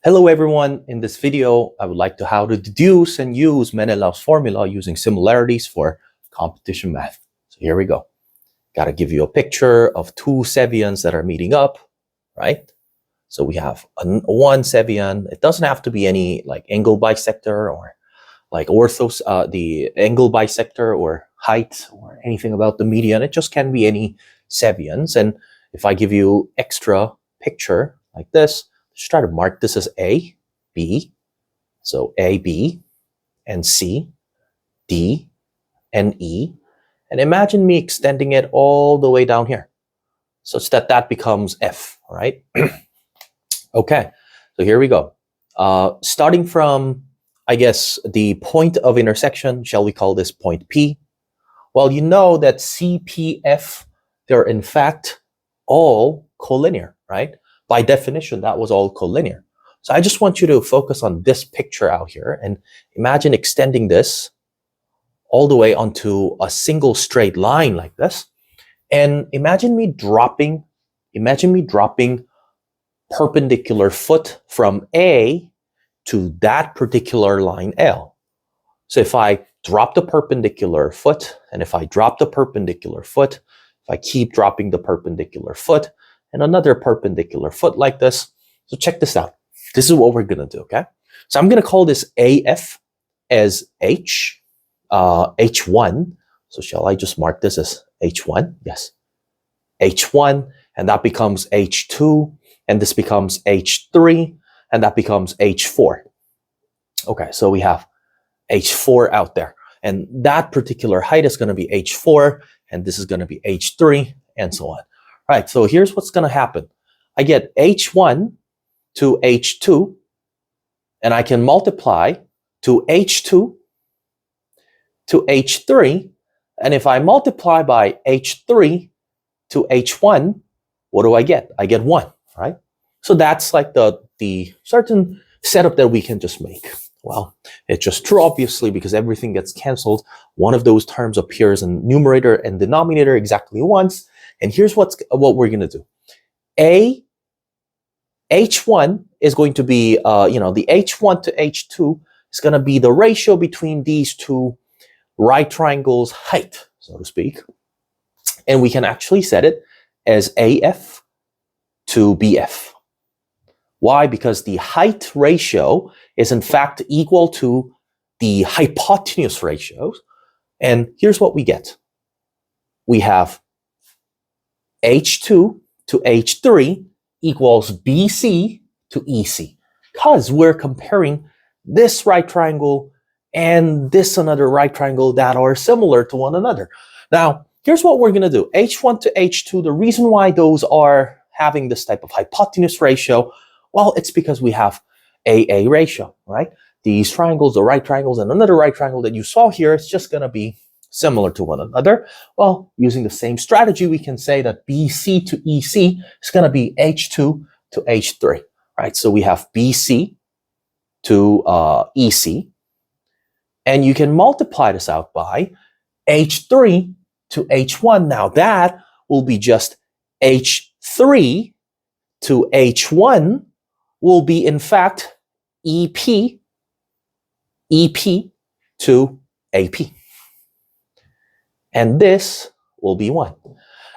Hello everyone, in this video I would like to how to deduce and use Menelaus formula using similarities for competition math. So here we go. Got to give you a picture of two Sevians that are meeting up, right? So we have one Sevian. It doesn't have to be any like angle bisector or like orthos, the angle bisector or height or anything about the median. It just can be any Sevians. And if I give you extra picture like this, just try to mark this as A, B. So A, B, and C, D, and E. And imagine me extending it all the way down here, such that that becomes F, right? Okay, so here we go. Starting from, I guess, the point of intersection, shall we call this point P? Well, you know that CPF, they're in fact all collinear, right? By definition, that was all collinear. So I just want you to focus on this picture out here and imagine extending this all the way onto a single straight line like this. And imagine me dropping perpendicular foot from A to that particular line L. So if I drop the perpendicular foot, and if I drop the perpendicular foot, if I keep dropping the perpendicular foot, and another perpendicular foot like this. So check this out. This is what we're going to do, okay? So I'm going to call this AF as H, H1. So shall I just mark this as H1? Yes. H1, and that becomes H2, and this becomes H3, and that becomes H4. Okay, so we have H4 out there. And that particular height is going to be H4, and this is going to be H3, and so on. All right, so here's what's going to happen. I get H1 to H2, and I can multiply to H2 to H3. And if I multiply by H3 to H1, what do I get? I get 1, right? So that's like the certain setup that we can just make. Well, it's just true, obviously, because everything gets canceled. One of those terms appears in numerator and denominator exactly once. And here's what we're going to do. H1 is going to be, the H1 to H2 is going to be the ratio between these two right triangles' height, so to speak. And we can actually set it as AF to BF. Why? Because the height ratio is in fact equal to the hypotenuse ratios. And here's what we get. We have H2 to H3 equals BC to EC, because we're comparing this right triangle and this another right triangle that are similar to one another. Now, here's what we're going to do. H1 to H2, the reason why those are having this type of hypotenuse ratio, well, it's because we have AA ratio, right? These triangles, the right triangles, and another right triangle that you saw here, it's just going to be similar to one another. Well, using the same strategy, we can say that BC to EC is going to be H2 to H3, right? So we have BC to EC, and you can multiply this out by H3 to H1. Now that will be just H3 to H1 will be in fact EP to AP. And this will be 1.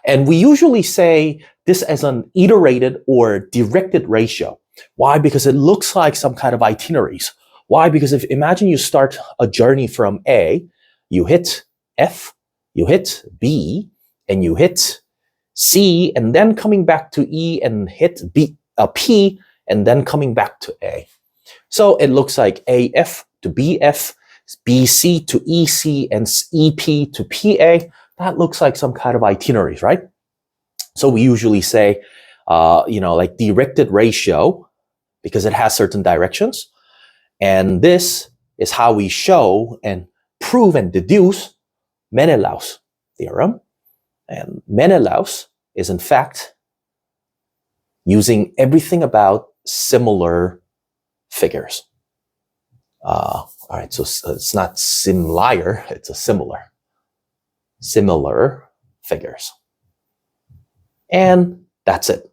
And we usually say this as an iterated or directed ratio. Why? Because it looks like some kind of itineraries. Why? Because imagine you start a journey from A, you hit F, you hit B, and you hit C, and then coming back to E and hit P, and then coming back to A. So it looks like AF to BF, BC to EC, and EP to PA. That looks like some kind of itineraries, right? So we usually say, like directed ratio, because it has certain directions. And this is how we show and prove and deduce Menelaus theorem. And Menelaus is in fact using everything about similar figures. All right, so it's not similar, it's a similar figures. And that's it.